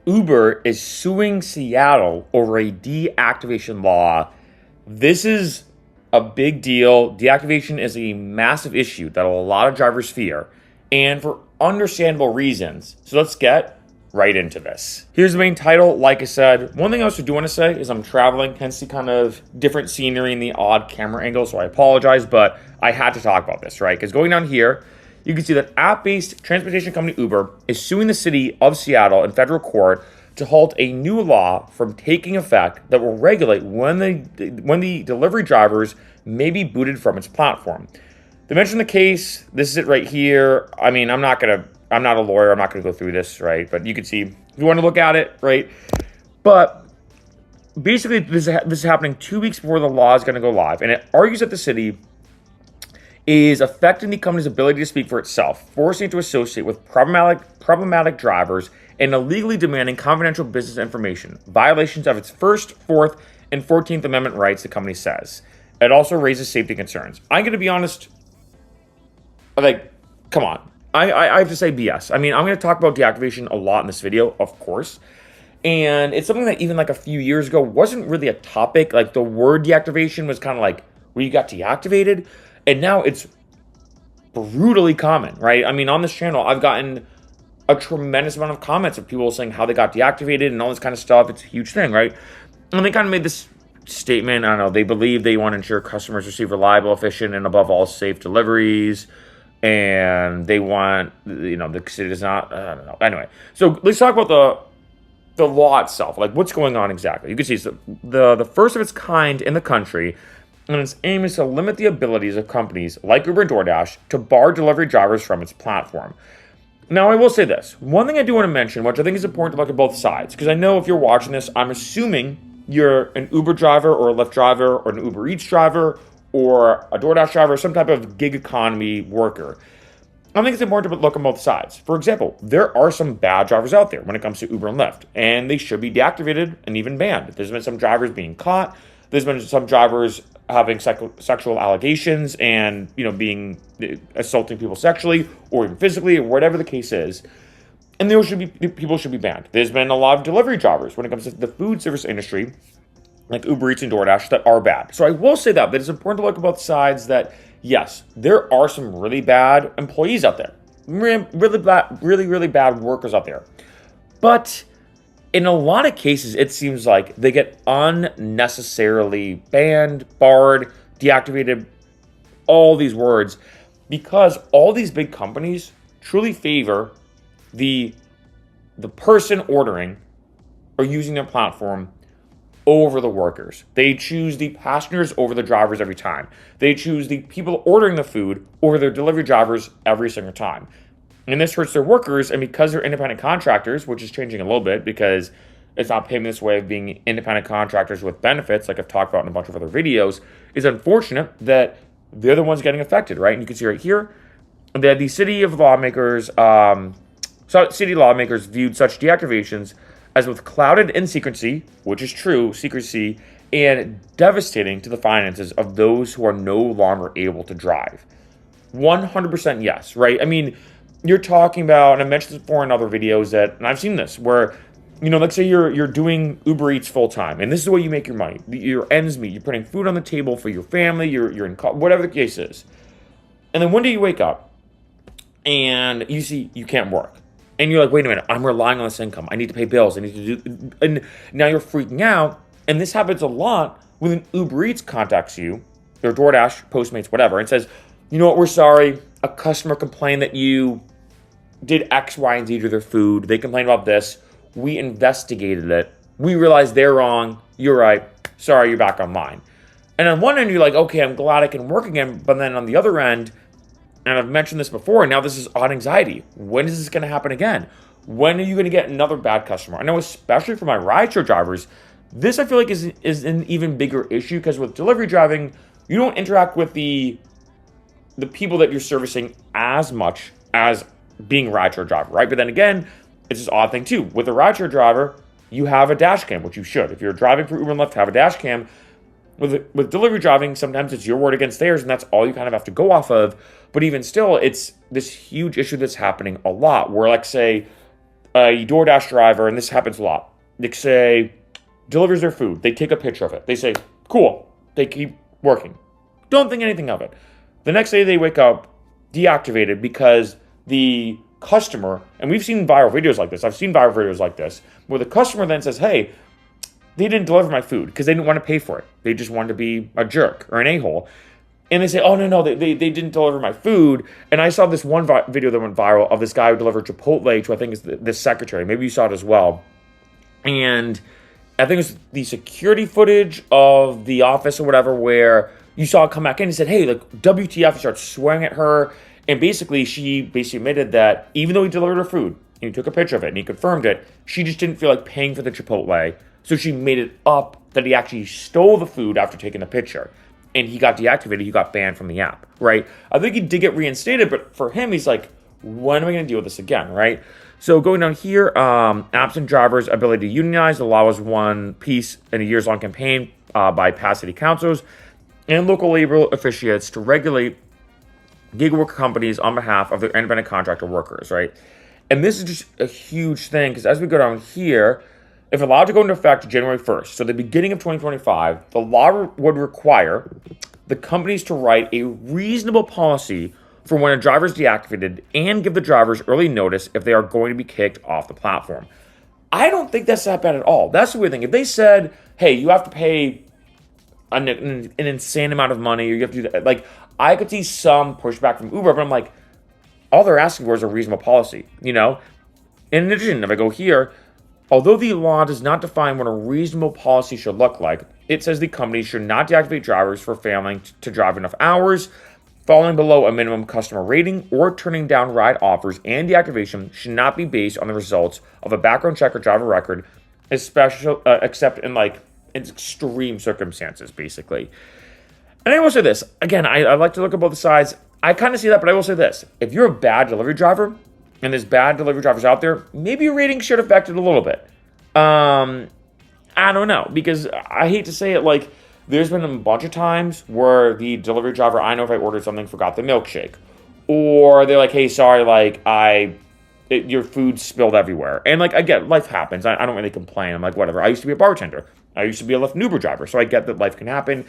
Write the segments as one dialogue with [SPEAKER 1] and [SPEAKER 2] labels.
[SPEAKER 1] Uber is suing Seattle over a deactivation law. This is a big deal. Deactivation is a massive issue that a lot of drivers fear, and for understandable reasons. So let's get right into this. Here's the main title. Like I said, one thing I also do want to say is I'm traveling, hence the kind of different scenery and the odd camera angle, so I apologize, but I had to talk about this, right? Because going down here, you can see that app-based transportation company Uber is suing the city of Seattle in federal court to halt a new law from taking effect that will regulate when the delivery drivers may be booted from its platform. They mentioned the case. This is it right here. I mean, I'm not a lawyer. I'm not gonna go through this, right? But you can see if you want to look at it, right? But basically, this is happening 2 weeks before the law is going to go live, and it argues that the city is affecting the company's ability to speak for itself, forcing it to associate with problematic drivers and illegally demanding confidential business information, violations of its First, Fourth, and 14th Amendment rights, the company says. It also raises safety concerns. I'm going to be honest, like, come on. I have to say BS. I mean, I'm going to talk about deactivation a lot in this video, of course. And it's something that even like a few years ago wasn't really a topic. Like the word deactivation was kind of like where you got deactivated. And now it's brutally common, right? I mean, on this channel, I've gotten a tremendous amount of comments of people saying how they got deactivated and all this kind of stuff. It's a huge thing, right? And they kind of made this statement. I don't know. They believe they want to ensure customers receive reliable, efficient, and above all, safe deliveries. And they want, the city does not, I don't know. Anyway, so let's talk about the law itself. Like, what's going on exactly? You can see it's the first of its kind in the country. And its aim is to limit the abilities of companies like Uber and DoorDash to bar delivery drivers from its platform. Now, I will say this. One thing I do want to mention, which I think is important to look at both sides, because I know if you're watching this, I'm assuming you're an Uber driver or a Lyft driver or an Uber Eats driver or a DoorDash driver or some type of gig economy worker. I think it's important to look at both sides. For example, there are some bad drivers out there when it comes to Uber and Lyft, and they should be deactivated and even banned. There's been some drivers being caught. There's been some drivers having sexual allegations and, being assaulting people sexually or even physically or whatever the case is. And people should be banned. There's been a lot of delivery drivers when it comes to the food service industry, like Uber Eats and DoorDash, that are bad. So I will say that it's important to look at both sides that, yes, there are some really bad employees out there. Really bad workers out there. But in a lot of cases, it seems like they get unnecessarily banned, barred, deactivated, all these words, because all these big companies truly favor the person ordering or using their platform over the workers. They choose the passengers over the drivers every time. They choose the people ordering the food over their delivery drivers every single time. And this hurts their workers, and because they're independent contractors, which is changing a little bit because it's not paving this way of being independent contractors with benefits, like I've talked about in a bunch of other videos, it's unfortunate that they're the ones getting affected, right? And you can see right here that the city lawmakers viewed such deactivations as with clouded in secrecy, which is true, secrecy, and devastating to the finances of those who are no longer able to drive. 100% yes, right? I mean, you're talking about, and I mentioned this before in other videos and I've seen this, where, let's say you're doing Uber Eats full time, and this is the way you make your money. Your ends meet. You're putting food on the table for your family. You're in whatever the case is, and then one day you wake up and you see you can't work, and you're like, wait a minute, I'm relying on this income. I need to pay bills. I need to do, and now you're freaking out, and this happens a lot when an Uber Eats contacts you, or DoorDash, Postmates, whatever, and says, you know what, we're sorry. A customer complained that you did X, Y, and Z to their food. They complained about this. We investigated it. We realized they're wrong. You're right. Sorry, you're back online. And on one end, you're like, okay, I'm glad I can work again. But then on the other end, and I've mentioned this before, and now this is on anxiety. When is this going to happen again? When are you going to get another bad customer? I know, especially for my rideshare drivers, this I feel like is an even bigger issue, because with delivery driving, you don't interact with the people that you're servicing as much as being a rideshare driver, right? But then again, it's this odd thing too. With a rideshare driver, you have a dash cam, which you should. If you're driving for Uber and Lyft, have a dash cam. With delivery driving, sometimes it's your word against theirs, and that's all you kind of have to go off of. But even still, it's this huge issue that's happening a lot, where, like, say, a DoorDash driver, and this happens a lot, they say, delivers their food. They take a picture of it. They say, cool. They keep working. Don't think anything of it. The next day they wake up deactivated because the customer, and we've seen viral videos like this. I've seen viral videos like this, where the customer then says, hey, they didn't deliver my food because they didn't want to pay for it. They just wanted to be a jerk or an a-hole. And they say, oh, no, they didn't deliver my food. And I saw this one video that went viral of this guy who delivered Chipotle to, I think, is the secretary. Maybe you saw it as well. And I think it was the security footage of the office or whatever, where you saw it come back in and said, hey, like, WTF, he starts swearing at her. And basically, she admitted that even though he delivered her food, and he took a picture of it, and he confirmed it, she just didn't feel like paying for the Chipotle. So she made it up that he actually stole the food after taking the picture. And he got deactivated, he got banned from the app, right? I think he did get reinstated, but for him, he's like, when am I going to deal with this again, right? So going down here, absent drivers' ability to unionize. The law was one piece in a years-long campaign by past city councils and local labor officiates to regulate gig worker companies on behalf of their independent contractor workers, right? And this is just a huge thing, because as we go down here, if allowed to go into effect January 1st, so the beginning of 2025, the law would require the companies to write a reasonable policy for when a driver is deactivated and give the drivers early notice if they are going to be kicked off the platform. I don't think that's that bad at all. That's the weird thing. If they said, hey, you have to pay an insane amount of money, or you have to do that, like, I could see some pushback from Uber, but I'm like, all they're asking for is a reasonable policy, you know? In addition, if I go here, although the law does not define what a reasonable policy should look like, it says the company should not deactivate drivers for failing to drive enough hours, falling below a minimum customer rating, or turning down ride offers, and deactivation should not be based on the results of a background check or driver record, except in extreme circumstances, basically. And I will say this, again, I like to look at both sides. I kind of see that, but I will say this. If you're a bad delivery driver, and there's bad delivery drivers out there, maybe your rating should affect it a little bit. I don't know, because I hate to say it, like, there's been a bunch of times where the delivery driver, I know if I ordered something, forgot the milkshake. Or they're like, hey, sorry, like, your food spilled everywhere. And, like, I get, life happens. I don't really complain. I'm like, whatever. I used to be a bartender. I used to be a Lyft and Uber driver, so I get that life can happen.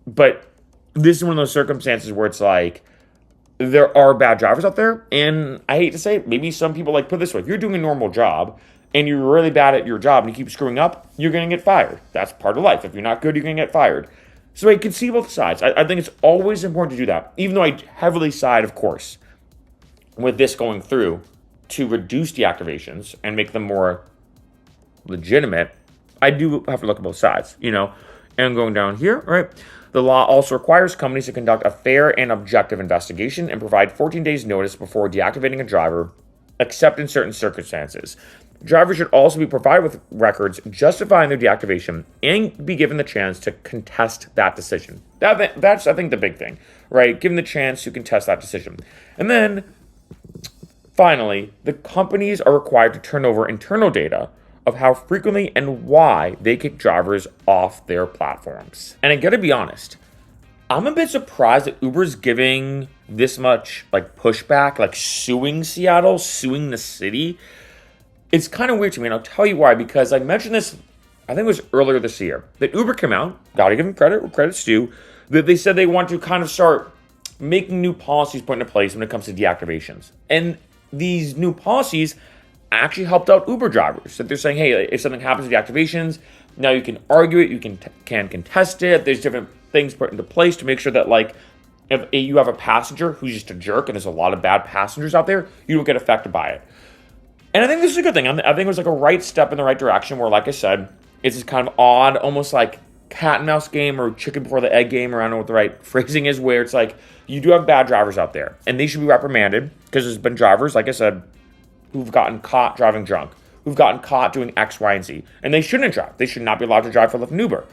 [SPEAKER 1] But this is one of those circumstances where it's like, there are bad drivers out there, and I hate to say it, maybe some people, like, put it this way, if you're doing a normal job, and you're really bad at your job, and you keep screwing up, you're going to get fired. That's part of life. If you're not good, you're going to get fired. So I can see both sides. I think it's always important to do that, even though I heavily side, of course, with this going through to reduce deactivations and make them more legitimate. I do have to look at both sides, you know, and going down here, right? The law also requires companies to conduct a fair and objective investigation and provide 14 days notice before deactivating a driver, except in certain circumstances. Drivers should also be provided with records justifying their deactivation and be given the chance to contest that decision. That's, I think, the big thing, right? Given the chance to contest that decision. And then, finally, the companies are required to turn over internal data of how frequently and why they kick drivers off their platforms. And I gotta be honest, I'm a bit surprised that Uber's giving this much, like, pushback, like suing Seattle, suing the city. It's kind of weird to me, and I'll tell you why, because I mentioned this, I think it was earlier this year, that Uber came out, gotta give them credit where credit's due, that they said they want to kind of start making new policies put into place when it comes to deactivations. And these new policies actually helped out Uber drivers. That they're saying, hey, if something happens with deactivations, now you can argue it, you can contest it. There's different things put into place to make sure that, like, if you have a passenger who's just a jerk, and there's a lot of bad passengers out there, you don't get affected by it. And I think this is a good thing. I think it was like a right step in the right direction where, like I said, it's this kind of odd, almost like cat and mouse game or chicken before the egg game, or I don't know what the right phrasing is, where it's like you do have bad drivers out there, and they should be reprimanded, because there's been drivers, like I said, who've gotten caught driving drunk, who've gotten caught doing X, Y, and Z. And they shouldn't drive. They should not be allowed to drive for Lyft and Uber.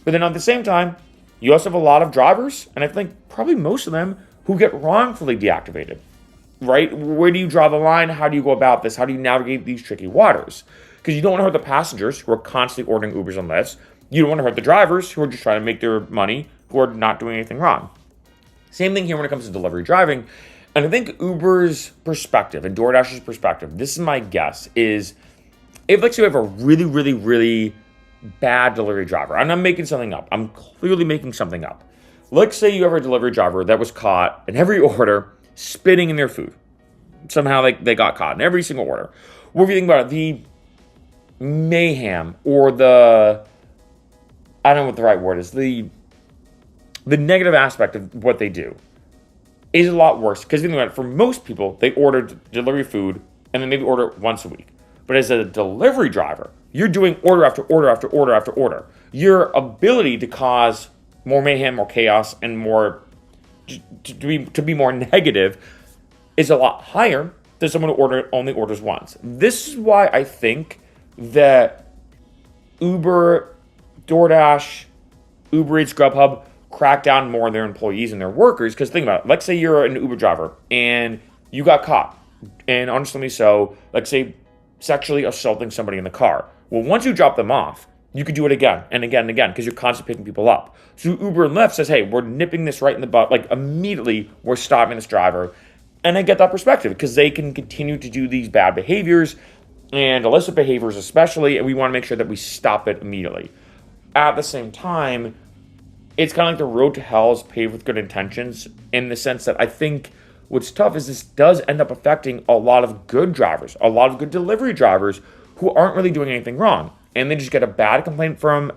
[SPEAKER 1] But then at the same time, you also have a lot of drivers, and I think probably most of them, who get wrongfully deactivated, right? Where do you draw the line? How do you go about this? How do you navigate these tricky waters? Because you don't want to hurt the passengers who are constantly ordering Ubers and Lyfts. You don't want to hurt the drivers who are just trying to make their money, who are not doing anything wrong. Same thing here when it comes to delivery driving. And I think Uber's perspective and DoorDash's perspective, this is my guess, is if let's say you have a really, really, really bad delivery driver, and I'm making something up. I'm clearly making something up. Let's say you have a delivery driver that was caught in every order spitting in their food. Somehow they got caught in every single order. What do you think about it? The mayhem or I don't know what the right word is, the negative aspect of what they do is a lot worse. Because think about it, for most people, they order delivery food and then maybe order it once a week. But as a delivery driver, you're doing order after order after order after order. Your ability to cause more mayhem, more chaos, and more to be more negative is a lot higher than someone who only orders once. This is why I think that Uber, DoorDash, Uber Eats, Grubhub crack down more on their employees and their workers. Because think about it. Let's say you're an Uber driver and you got caught, and honestly so, let's say sexually assaulting somebody in the car. Well, once you drop them off, you could do it again and again and again because you're constantly picking people up. So Uber and Lyft says, hey, we're nipping this right in the butt. Like immediately we're stopping this driver. And I get that perspective because they can continue to do these bad behaviors and illicit behaviors especially, and we want to make sure that we stop it immediately. At the same time, it's kind of like the road to hell is paved with good intentions in the sense that I think what's tough is this does end up affecting a lot of good drivers, a lot of good delivery drivers who aren't really doing anything wrong. And they just get a bad complaint from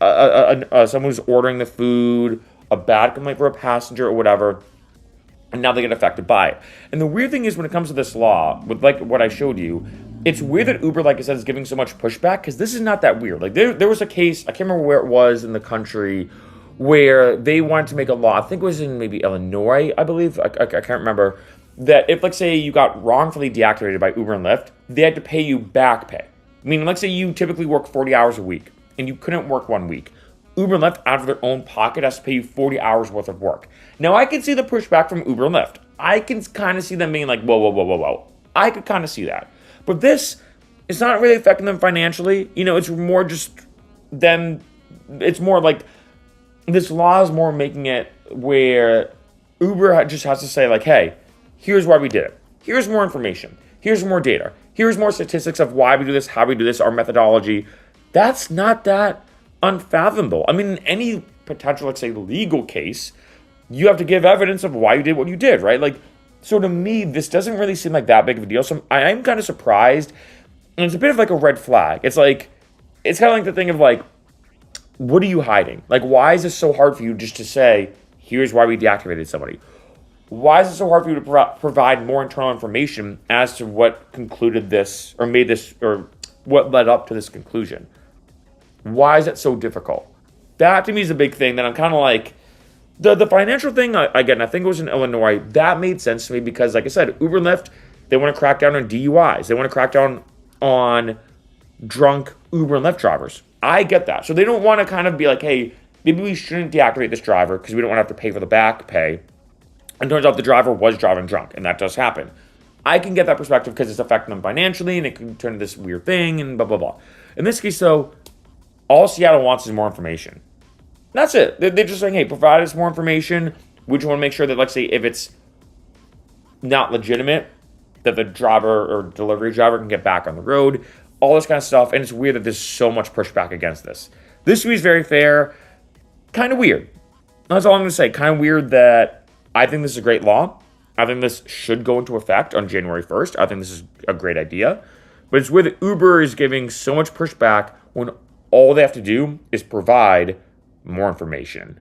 [SPEAKER 1] someone who's ordering the food, a bad complaint for a passenger or whatever, and now they get affected by it. And the weird thing is when it comes to this law, with like what I showed you, it's weird that Uber, like I said, is giving so much pushback because this is not that weird. Like there was a case, I can't remember where it was in the country, where they wanted to make a law, I think it was in maybe Illinois, I believe, I can't remember, that if, like, say, you got wrongfully deactivated by Uber and Lyft, they had to pay you back pay. I mean, let's say you typically work 40 hours a week, and you couldn't work 1 week. Uber and Lyft, out of their own pocket, has to pay you 40 hours worth of work. Now, I can see the pushback from Uber and Lyft. I can kind of see them being like, whoa. I could kind of see that. But this, it's not really affecting them financially. You know, it's more just them, it's more like, this law is more making it where Uber just has to say like, hey, here's why we did it. Here's more information. Here's more data. Here's more statistics of why we do this, how we do this, our methodology. That's not that unfathomable. I mean, in any potential, let's say, legal case, you have to give evidence of why you did what you did, right? Like, so to me, this doesn't really seem like that big of a deal. So I am kind of surprised. And it's a bit of like a red flag. It's kind of like the thing of like, what are you hiding? Like, why is this so hard for you just to say, here's why we deactivated somebody? Why is it so hard for you to provide more internal information as to what concluded this or made this or what led up to this conclusion? Why is it so difficult? That to me is a big thing that I'm kind of like, the financial thing, again, I think it was in Illinois, that made sense to me because, like I said, Uber and Lyft, they want to crack down on DUIs. They want to crack down on drunk Uber and Lyft drivers. I get that. So they don't want to kind of be like, hey, maybe we shouldn't deactivate this driver because we don't want to have to pay for the back pay. And turns out the driver was driving drunk, and that does happen. I can get that perspective because it's affecting them financially, and it can turn into this weird thing, and blah, blah, blah. In this case, though, all Seattle wants is more information. That's it. They're just saying, hey, provide us more information. We just want to make sure that, let's say, if it's not legitimate, that the driver or delivery driver can get back on the road, all this kind of stuff. And it's weird that there's so much pushback against this. This to me is very fair. Kind of weird. That's all I'm going to say. Kind of weird that I think this is a great law. I think this should go into effect on January 1st. I think this is a great idea. But it's weird that Uber is giving so much pushback when all they have to do is provide more information.